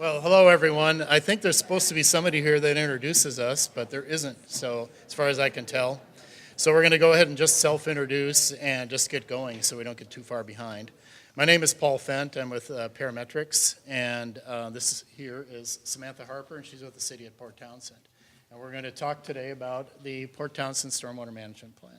Well, hello everyone. I think there's supposed to be somebody here that introduces us, but there isn't, so as far as I can tell. So we're going to go ahead and just self-introduce and just get going so we don't get too far behind. My name is Paul Fendt. I'm with Parametrix, and this here is Samantha Harper, and she's with the City of Port Townsend. And we're going to talk today about the Port Townsend Stormwater Management Plan.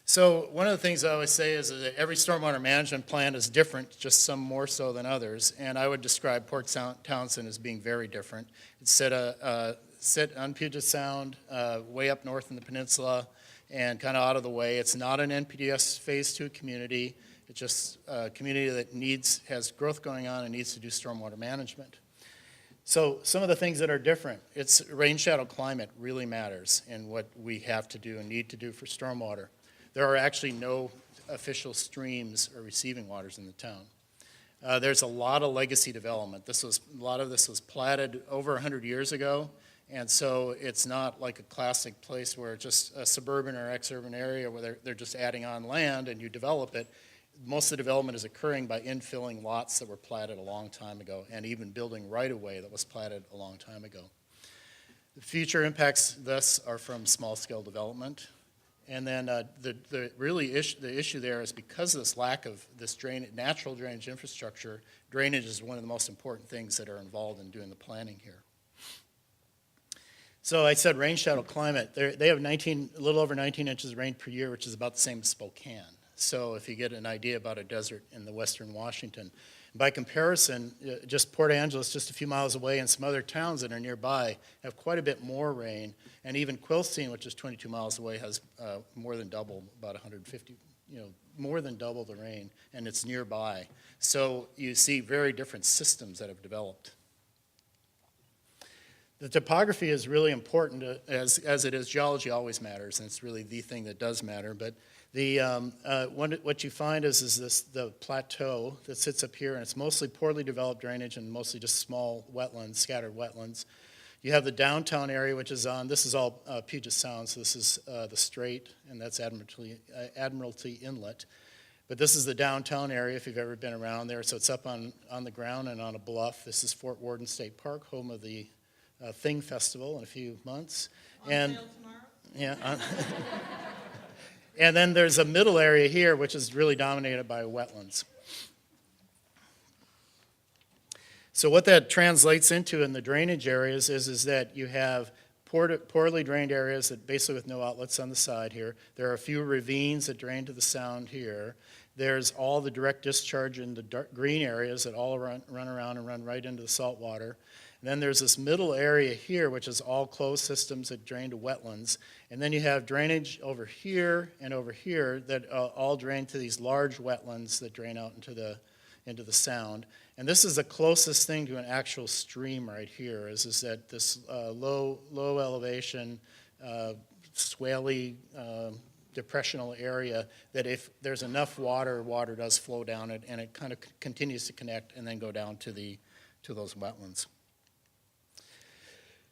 So one of the things I always say is that every stormwater management plan is different, just some more so than others, and I would describe Port Townsend as being very different. It's set on Puget Sound, way up north in the peninsula, and kind of out of the way. It's not an NPDES Phase 2 community. It's just a community that has growth going on and needs to do stormwater management. So some of the things that are different, it's rain shadow climate really matters in what we have to do and need to do for stormwater. There are actually no official streams or receiving waters in the town. There's a lot of legacy development. A lot of this was platted over 100 years ago, and so it's not like a classic place where it's just a suburban or exurban area where they're just adding on land and you develop it. Most of the development is occurring by infilling lots that were platted a long time ago and even building right-of-way that was platted a long time ago. The future impacts thus are from small-scale development. And then the issue there is because of this lack of this natural drainage infrastructure, drainage is one of the most important things that are involved in doing the planning here. So I said rain shadow climate. They have a little over 19 inches of rain per year, which is about the same as Spokane. So if you get an idea about a desert in the western Washington. By comparison, just Port Angeles, just a few miles away, and some other towns that are nearby have quite a bit more rain. And even Quilcene, which is 22 miles away, has more than double, about 150, more than double the rain, and it's nearby. So you see very different systems that have developed. The topography is really important, as it is. Geology always matters, and it's really the thing that does matter. But what you find is the plateau that sits up here, and it's mostly poorly developed drainage and mostly just small wetlands, scattered wetlands. You have the downtown area, which is this is all Puget Sound, so this is the Strait, and that's Admiralty Inlet. But this is the downtown area, if you've ever been around there, so it's up on the ground and on a bluff. This is Fort Worden State Park, home of the Thing Festival in a few months. On sale tomorrow? Yeah. And then there's a middle area here, which is really dominated by wetlands. So what that translates into in the drainage areas is that you have poorly drained areas that basically with no outlets on the side here. There are a few ravines that drain to the sound here. There's all the direct discharge in the green areas that all run around and run right into the salt water. And then there's this middle area here, which is all closed systems that drain to wetlands. And then you have drainage over here and over here that all drain to these large wetlands that drain out into the sound. And this is the closest thing to an actual stream right here, is that this low elevation, swelly, depressional area that if there's enough water does flow down it, and it kind of continues to connect and then go down to those wetlands.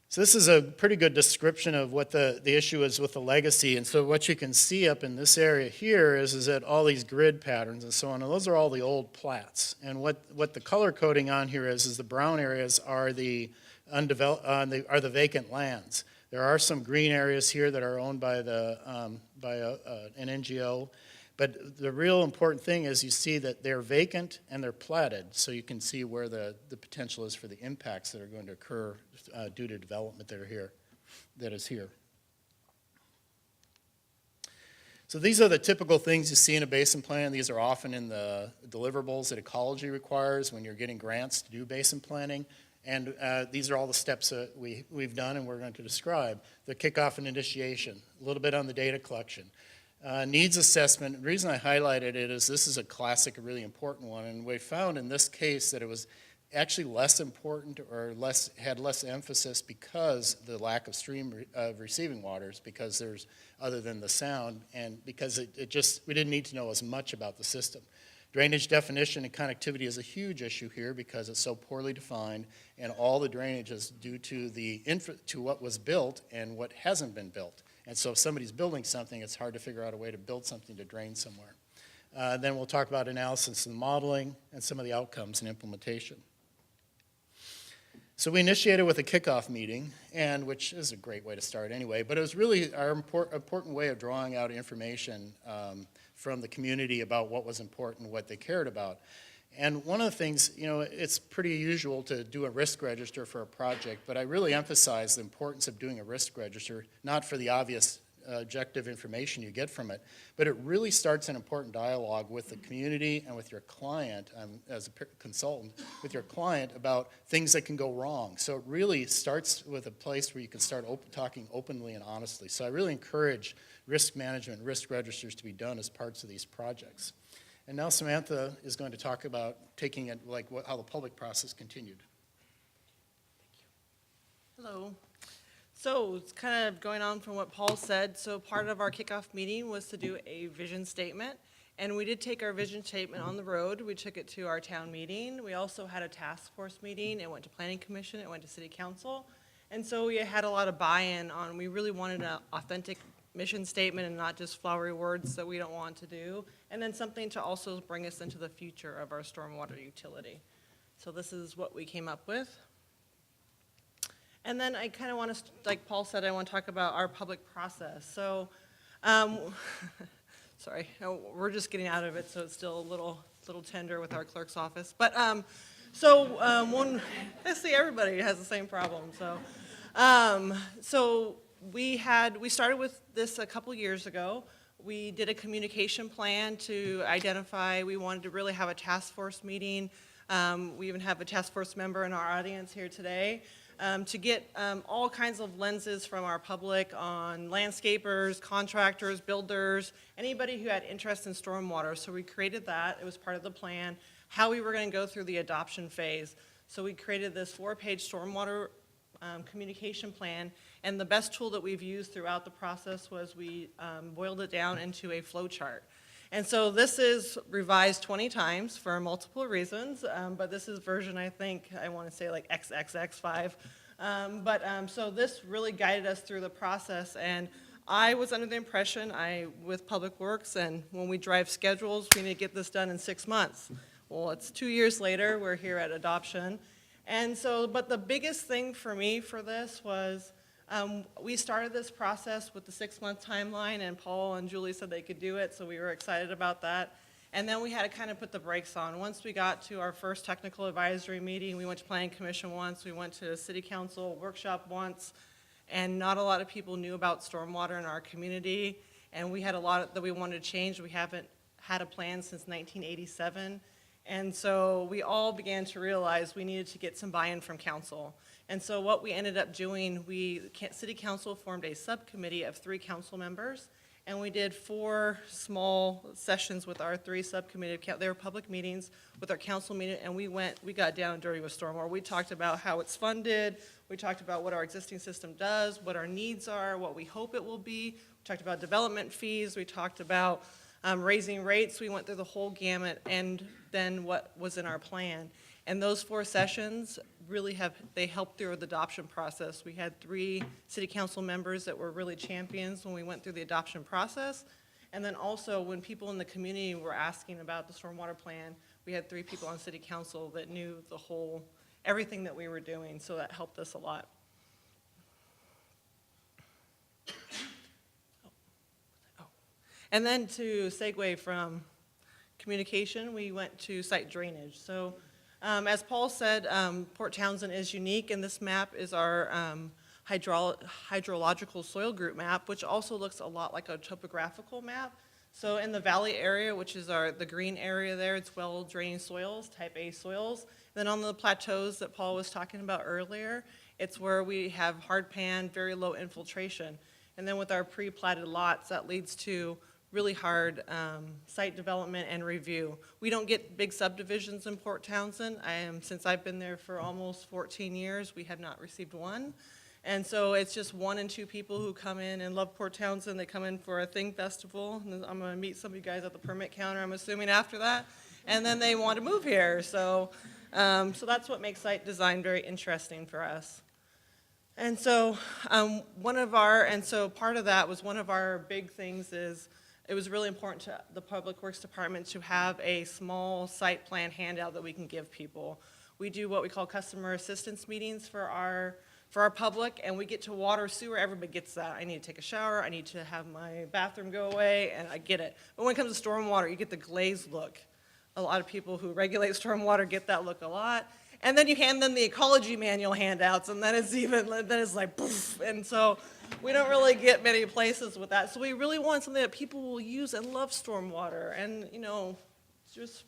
So this is a pretty good description of what the issue is with the legacy. And so what you can see up in this area here is that all these grid patterns and so on, and those are all the old plats. And what the color coding on here is the brown areas are the vacant lands. There are some green areas here that are owned by an NGO. But the real important thing is you see that they're vacant and they're platted, so you can see where the potential is for the impacts that are going to occur due to development that is here. So these are the typical things you see in a basin plan. These are often in the deliverables that ecology requires when you're getting grants to do basin planning. And these are all the steps that we've done and we're going to describe. The kickoff and initiation, a little bit on the data collection. Needs assessment, the reason I highlighted it is this is a classic, a really important one, and we found in this case that it was actually less important or had less emphasis because the lack of stream receiving waters, because there's, other than the sound, and because we didn't need to know as much about the system. Drainage definition and connectivity is a huge issue here because it's so poorly defined, and all the drainage is due to to what was built and what hasn't been built. And so if somebody's building something, it's hard to figure out a way to build something to drain somewhere. Then we'll talk about analysis and modeling and some of the outcomes and implementation. So we initiated with a kickoff meeting, and which is a great way to start anyway, but it was really our important way of drawing out information from the community about what was important, what they cared about. And one of the things, you know, it's pretty usual to do a risk register for a project, but I really emphasize the importance of doing a risk register, not for the obvious objective information you get from it, but it really starts an important dialogue with the community and with your client, as a consultant, with your client about things that can go wrong. So it really starts with a place where you can start talking openly and honestly. So I really encourage risk management, risk registers to be done as parts of these projects. And now Samantha is going to talk about taking it, like how the public process continued. Hello. So it's kind of going on from what Paul said. So part of our kickoff meeting was to do a vision statement. And we did take our vision statement on the road. We took it to our town meeting. We also had a task force meeting. It went to planning commission. It went to city council. And so we had a lot of buy-in on, we really wanted an authentic mission statement and not just flowery words that we don't want to do, and then something to also bring us into the future of our stormwater utility. So this is what we came up with. And then I kind of want to, like Paul said, I want to talk about our public process. So, sorry, we're just getting out of it, so it's still a little tender with our clerk's office. But I see everybody has the same problem. So, we started with this a couple years ago. We did a communication plan to identify, we wanted to really have a task force meeting. We even have a task force member in our audience here today to get all kinds of lenses from our public on landscapers, contractors, builders, anybody who had interest in stormwater. So we created that. It was part of the plan, how we were going to go through the adoption phase. So we created this 4-page stormwater communication plan, and the best tool that we've used throughout the process was we boiled it down into a flow chart. And so this is revised 20 times for multiple reasons, but this is version, I think, I want to say like XXX5. So this really guided us through the process, and I was under the impression, with Public Works, and when we drive schedules, we need to get this done in 6 months. Well, it's 2 years later, we're here at adoption. And so, but the biggest thing for me for this was we started this process with the 6-month timeline, and Paul and Julie said they could do it, so we were excited about that. And then we had to kind of put the brakes on. Once we got to our first technical advisory meeting, we went to Planning Commission once, we went to City Council workshop once, and not a lot of people knew about stormwater in our community, and we had a lot that we wanted to change. We haven't had a plan since 1987. And so we all began to realize we needed to get some buy-in from council. And so what we ended up doing, City Council formed a subcommittee of 3 council members, and we did 4 small sessions with our 3 subcommittee. They were public meetings with our council meeting, and we got down and dirty with stormwater. We talked about how it's funded, we talked about what our existing system does, what our needs are, what we hope it will be. We talked about development fees, we talked about raising rates. We went through the whole gamut, and then what was in our plan. And those 4 sessions really helped through the adoption process. We had 3 city council members that were really champions when we went through the adoption process. And then also when people in the community were asking about the stormwater plan, we had 3 people on city council that knew everything that we were doing, so that helped us a lot. And then to segue from communication, we went to site drainage. So as Paul said, Port Townsend is unique, and this map is our hydrological soil group map, which also looks a lot like a topographical map. So in the valley area, which is the green area there, it's well-drained soils, type A soils. Then on the plateaus that Paul was talking about earlier, it's where we have hard pan, very low infiltration. And then with our pre-platted lots, that leads to really hard site development and review. We don't get big subdivisions in Port Townsend. Since I've been there for almost 14 years, we have not received one. And so it's just 1 and 2 people who come in and love Port Townsend. They come in for a Thing Festival, and I'm gonna meet some of you guys at the permit counter, I'm assuming, after that. And then they want to move here. So that's what makes site design very interesting for us. And so part of that was one of our big things is it was really important to the Public Works Department to have a small site plan handout that we can give people. We do what we call customer assistance meetings for our public, and we get to water, sewer, everybody gets that. I need to take a shower, I need to have my bathroom go away, and I get it. But when it comes to stormwater, you get the glazed look. A lot of people who regulate stormwater get that look a lot. And then you hand them the ecology manual handouts, and then it's like, poof. And so we don't really get many places with that. So we really want something that people will use and love stormwater. And, you know, just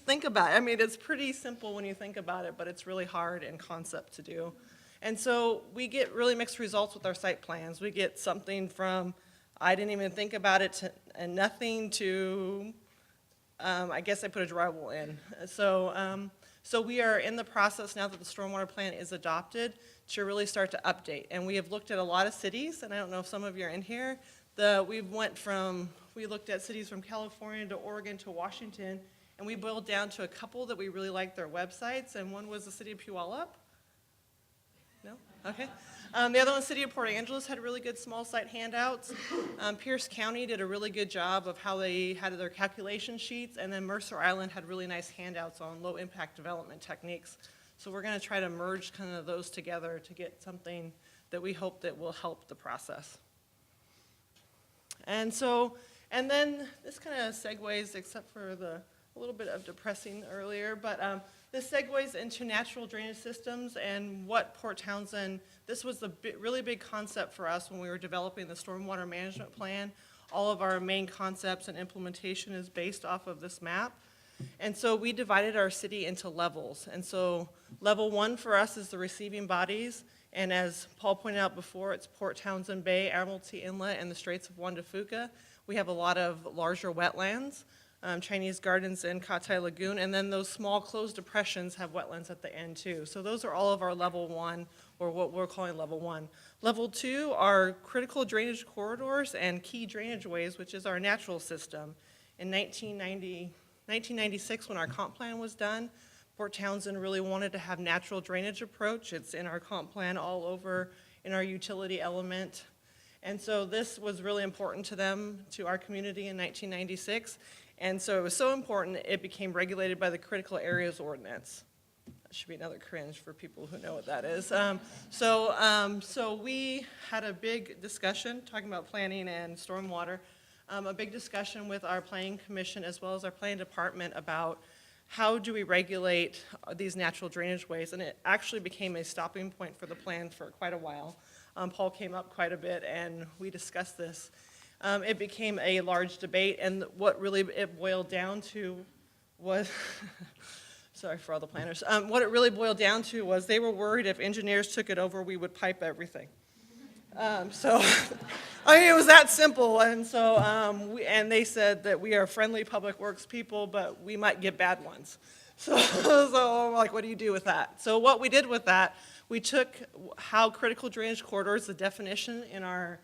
think about it. I mean, it's pretty simple when you think about it, but it's really hard in concept to do. And so we get really mixed results with our site plans. We get something from, I didn't even think about it, and nothing to, I guess I put a drywall in. So we are in the process now that the stormwater plan is adopted to really start to update. And we have looked at a lot of cities, and I don't know if some of you are in here. We looked at cities from California to Oregon to Washington, and we boiled down to a couple that we really liked their websites, and one was the City of Puyallup. No? Okay. The other one, City of Port Angeles, had really good small site handouts. Pierce County did a really good job of how they had their calculation sheets, and then Mercer Island had really nice handouts on low-impact development techniques. So we're going to try to merge kind of those together to get something that we hope that will help the process. And then this kind of segues, except for a little bit of depressing earlier, but this segues into natural drainage systems and what Port Townsend, this was a really big concept for us when we were developing the stormwater management plan. All of our main concepts and implementation is based off of this map. And so we divided our city into levels. And so level 1 for us is the receiving bodies. And as Paul pointed out before, it's Port Townsend Bay, Admiralty Inlet, and the Straits of Juan de Fuca. We have a lot of larger wetlands. Chinese Gardens and Katai Lagoon, and then those small closed depressions have wetlands at the end too. So those are all of our level 1, or what we're calling level 1. Level 2 are critical drainage corridors and key drainage ways, which is our natural system. In 1996, when our comp plan was done, Port Townsend really wanted to have natural drainage approach. It's in our comp plan all over in our utility element. And so this was really important to them, to our community in 1996. And so it was so important, it became regulated by the Critical Areas Ordinance. That should be another cringe for people who know what that is. So we had a big discussion, talking about planning and stormwater, a big discussion with our planning commission as well as our planning department about how do we regulate these natural drainage ways. And it actually became a stopping point for the plan for quite a while. Paul came up quite a bit and we discussed this. It became a large debate, and what really it boiled down to was, sorry for all the planners, what it really boiled down to was they were worried if engineers took it over, we would pipe everything. I mean, it was that simple, and so, and they said that we are friendly public works people, but we might get bad ones. So I'm like, what do you do with that? So what we did with that, we took how critical drainage corridors, the definition in our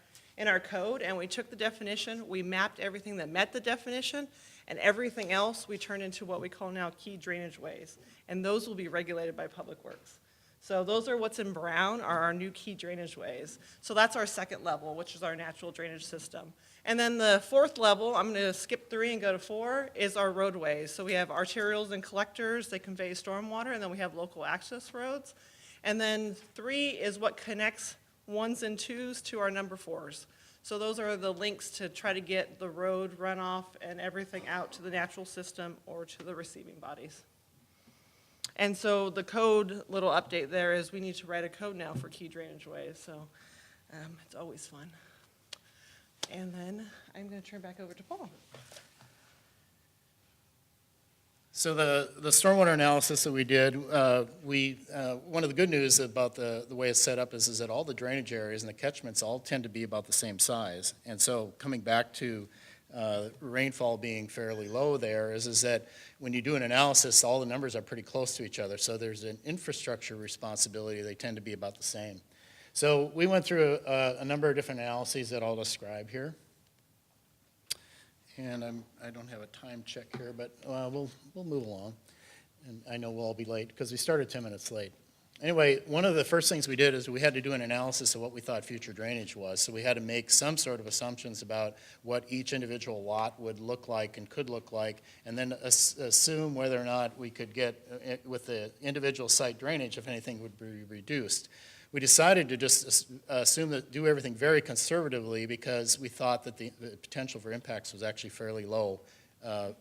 code, and we took the definition, we mapped everything that met the definition, and everything else we turned into what we call now key drainage ways. And those will be regulated by Public Works. So those are what's in brown are our new key drainage ways. So that's our second level, which is our natural drainage system. And then the fourth level, I'm going to skip 3 and go to 4, is our roadways. So we have arterials and collectors that convey stormwater, and then we have local access roads. And then 3 is what connects 1s and 2s to our number 4s. So those are the links to try to get the road runoff and everything out to the natural system or to the receiving bodies. And so the code little update there is we need to write a code now for key drainage ways. So it's always fun. And then I'm going to turn back over to Paul. So the stormwater analysis that we did, one of the good news about the way it's set up is that all the drainage areas and the catchments all tend to be about the same size. And so coming back to rainfall being fairly low there is that when you do an analysis, all the numbers are pretty close to each other. So there's an infrastructure responsibility. They tend to be about the same. So we went through a number of different analyses that I'll describe here. And I don't have a time check here, but we'll move along. And I know we'll all be late because we started 10 minutes late. Anyway, one of the first things we did is we had to do an analysis of what we thought future drainage was. So we had to make some sort of assumptions about what each individual lot would look like and could look like, and then assume whether or not we could get, with the individual site drainage, if anything would be reduced. We decided to just assume that do everything very conservatively because we thought that the potential for impacts was actually fairly low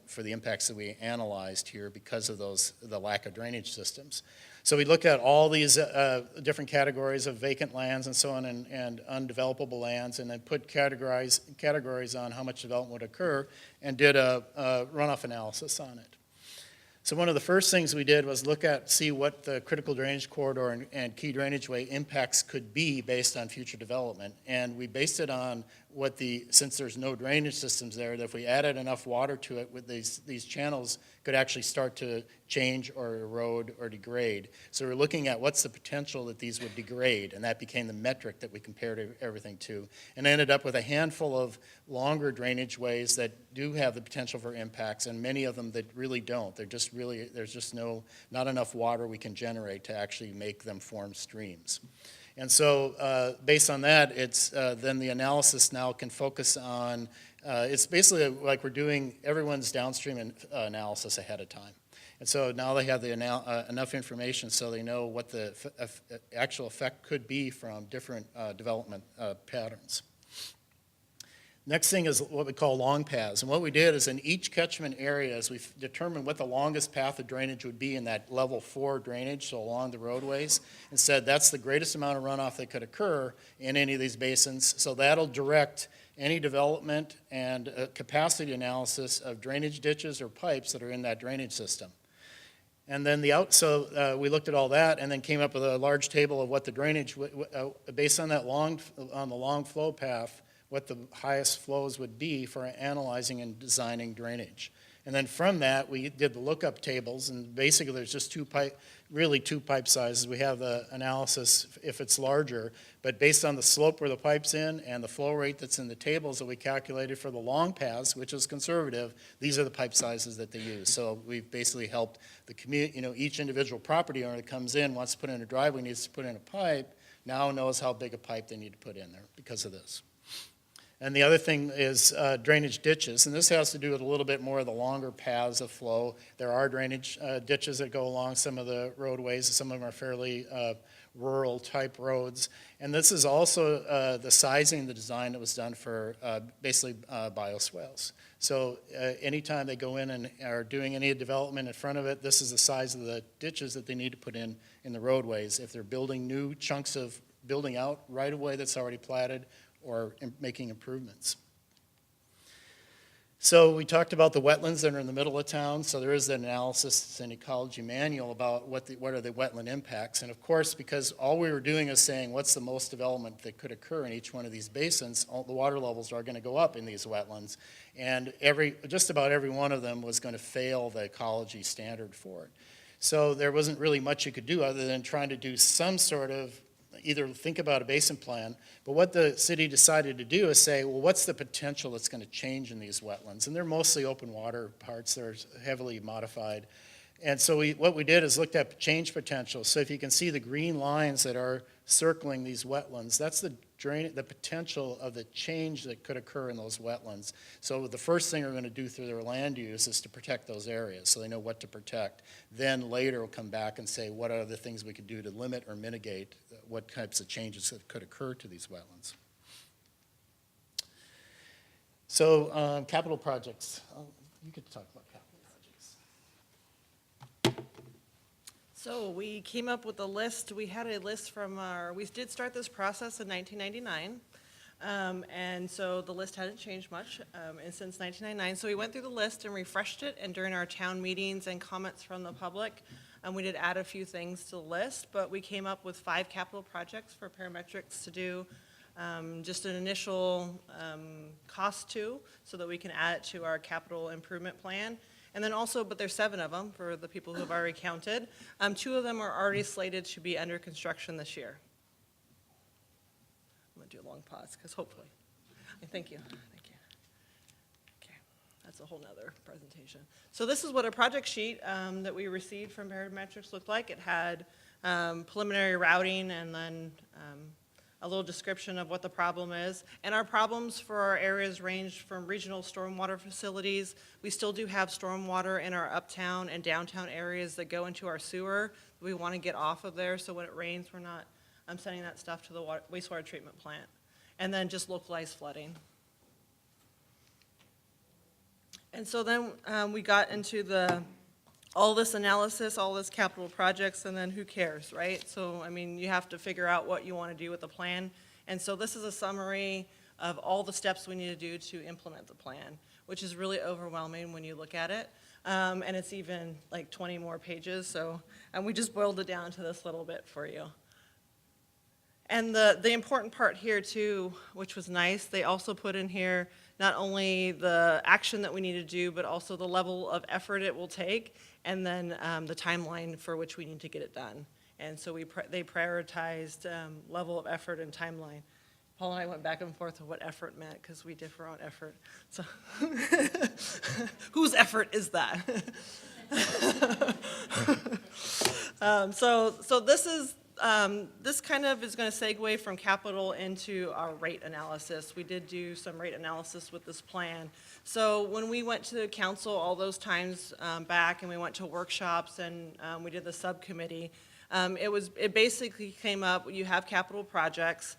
for the impacts that we analyzed here because of the lack of drainage systems. So we looked at all these different categories of vacant lands and so on and undevelopable lands, and then put categories on how much development would occur and did a runoff analysis on it. So one of the first things we did was see what the critical drainage corridor and key drainage way impacts could be based on future development. And we based it on since there's no drainage systems there, that if we added enough water to it, with these channels could actually start to change or erode or degrade. So we're looking at what's the potential that these would degrade, and that became the metric that we compared everything to. And ended up with a handful of longer drainage ways that do have the potential for impacts, and many of them that really don't. There's just not enough water we can generate to actually make them form streams. And so based on that, then the analysis now can focus on, it's basically like we're doing everyone's downstream analysis ahead of time. And so now they have enough information so they know what the actual effect could be from different development patterns. Next thing is what we call long paths. And what we did is in each catchment area, as we've determined what the longest path of drainage would be in that level 4 drainage, so along the roadways, and said that's the greatest amount of runoff that could occur in any of these basins. So that'll direct any development and capacity analysis of drainage ditches or pipes that are in that drainage system. And then we looked at all that and then came up with a large table of what the drainage, based on that on the long flow path, what the highest flows would be for analyzing and designing drainage. And then from that, we did the lookup tables, and basically there's just two pipe sizes. We have the analysis if it's larger, but based on the slope where the pipe's in and the flow rate that's in the tables that we calculated for the long paths, which is conservative, these are the pipe sizes that they use. So we've basically helped the community, each individual property owner that comes in, wants to put in a driveway, needs to put in a pipe, now knows how big a pipe they need to put in there because of this. And the other thing is drainage ditches, and this has to do with a little bit more of the longer paths of flow. There are drainage ditches that go along some of the roadways. Some of them are fairly rural type roads. And this is also the sizing and the design that was done for basically bioswales. So anytime they go in and are doing any development in front of it, this is the size of the ditches that they need to put in the roadways. If they're building new chunks of building out right-of-way that's already platted, or making improvements. So we talked about the wetlands that are in the middle of town. So there is an analysis and ecology manual about what are the wetland impacts. And of course, because all we were doing is saying what's the most development that could occur in each one of these basins, all the water levels are going to go up in these wetlands. And just about every one of them was going to fail the ecology standard for it. So there wasn't really much you could do other than trying to do some sort of either think about a basin plan, but what the city decided to do is say, well, what's the potential that's going to change in these wetlands? And they're mostly open water parts. They're heavily modified. And so what we did is looked at change potential. So if you can see the green lines that are circling these wetlands, that's the potential of the change that could occur in those wetlands. So the first thing we're going to do through their land use is to protect those areas so they know what to protect. Then later we'll come back and say what are the things we could do to limit or mitigate what types of changes that could occur to these wetlands. So capital projects. You could talk about capital projects. So we came up with a list. We had a list we did start this process in 1999. And so the list hadn't changed much since 1999. So we went through the list and refreshed it, and during our town meetings and comments from the public, we did add a few things to the list, but we came up with 5 capital projects for Parametrix to do just an initial cost to, so that we can add it to our capital improvement plan. And then also, but there's 7 of them for the people who have already counted. 2 of them are already slated to be under construction this year. I'm gonna do a long pause, because hopefully, thank you. Okay, that's a whole nother presentation. So this is what a project sheet that we received from Parametrix looked like. It had preliminary routing and then a little description of what the problem is. And our problems for our areas range from regional stormwater facilities. We still do have stormwater in our uptown and downtown areas that go into our sewer. We want to get off of there, so when it rains, we're not sending that stuff to the wastewater treatment plant. And then just localized flooding. And so then we got into all this analysis, all this capital projects, and then who cares, right? So, I mean, you have to figure out what you want to do with the plan. And so this is a summary of all the steps we need to do to implement the plan, which is really overwhelming when you look at it. And it's even like 20 more pages, so, and we just boiled it down to this little bit for you. And the important part here too, which was nice, they also put in here not only the action that we need to do, but also the level of effort it will take, and then the timeline for which we need to get it done. And so they prioritized level of effort and timeline. Paul and I went back and forth of what effort meant, because we differ on effort. So whose effort is that? So this is, this kind of is going to segue from capital into our rate analysis. We did do some rate analysis with this plan. So when we went to council all those times back, and we went to workshops, and we did the subcommittee, it basically came up, you have capital projects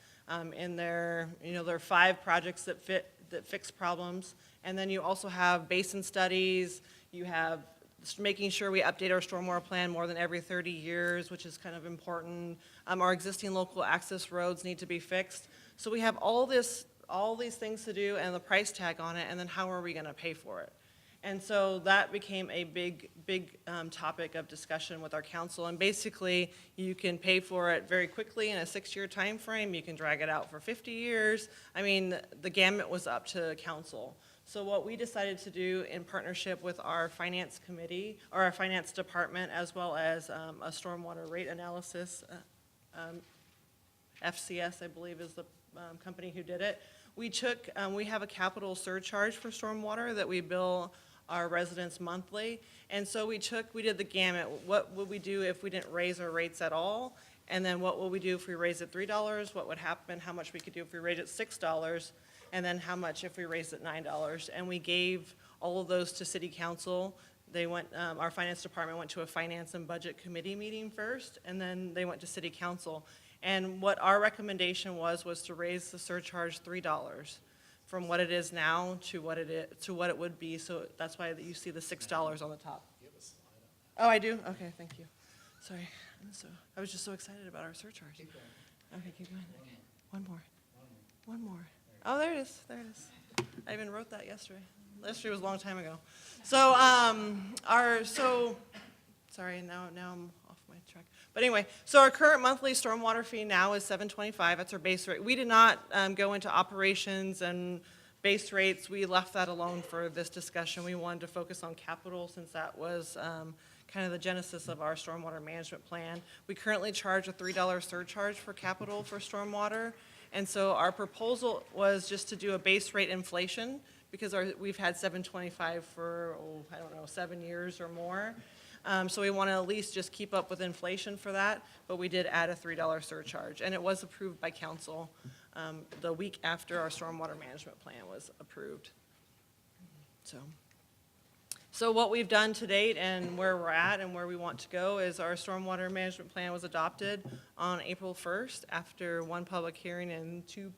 in there, there are 5 projects that fix problems, and then you also have basin studies, you have making sure we update our stormwater plan more than every 30 years, which is kind of important. Our existing local access roads need to be fixed. So we have all these things to do and the price tag on it, and then how are we going to pay for it? And so that became a big topic of discussion with our council. And basically, you can pay for it very quickly in a 6-year time frame. You can drag it out for 50 years. I mean, the gamut was up to council. So what we decided to do in partnership with our finance committee, or our finance department, as well as a stormwater rate analysis, FCS, I believe, is the company who did it. We have a capital surcharge for stormwater that we bill our residents monthly. And so we did the gamut. What would we do if we didn't raise our rates at all? And then what will we do if we raise it $3? What would happen? How much we could do if we raise it $6? And then how much if we raised it $9? And we gave all of those to City Council. They went, our finance department went to a finance and budget committee meeting first, and then they went to City Council. And what our recommendation was to raise the surcharge $3 from what it is now to what it would be. So that's why you see the $6 on the top. Oh, I do? Okay, thank you. Sorry. I was just so excited about our surcharge. Okay, keep going. One more. Oh, there it is. I even wrote that yesterday. Yesterday was a long time ago. So, sorry, now I'm off my track. But anyway, so our current monthly stormwater fee now is $7.25. That's our base rate. We did not go into operations and base rates. We left that alone for this discussion. We wanted to focus on capital, since that was kind of the genesis of our stormwater management plan. We currently charge a $3 surcharge for capital for stormwater. And so our proposal was just to do a base rate inflation, because we've had $7.25 for, 7 years or more. So we want to at least just keep up with inflation for that, but we did add a $3 surcharge. And it was approved by council the week after our stormwater management plan was approved. So what we've done to date and where we're at and where we want to go is our stormwater management plan was adopted on April 1st after 1 public hearing and two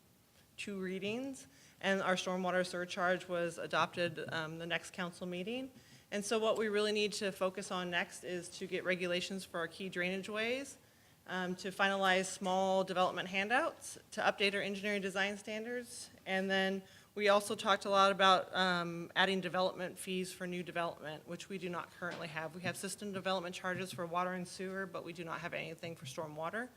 readings. And our stormwater surcharge was adopted the next council meeting. And so what we really need to focus on next is to get regulations for our key drainage ways, to finalize small development handouts, to update our engineering design standards, and then we also talked a lot about adding development fees for new development, which we do not currently have. We have system development charges for water and sewer, but we do not have anything for stormwater.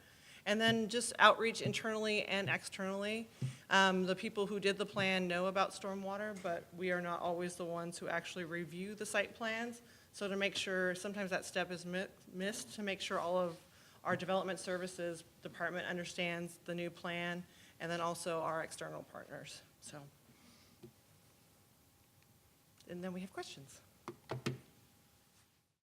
And then just outreach internally and externally. The people who did the plan know about stormwater, but we are not always the ones who actually review the site plans. So to make sure, sometimes that step is missed, to make sure all of our development services department understands the new plan, and then also our external partners. So and then we have questions.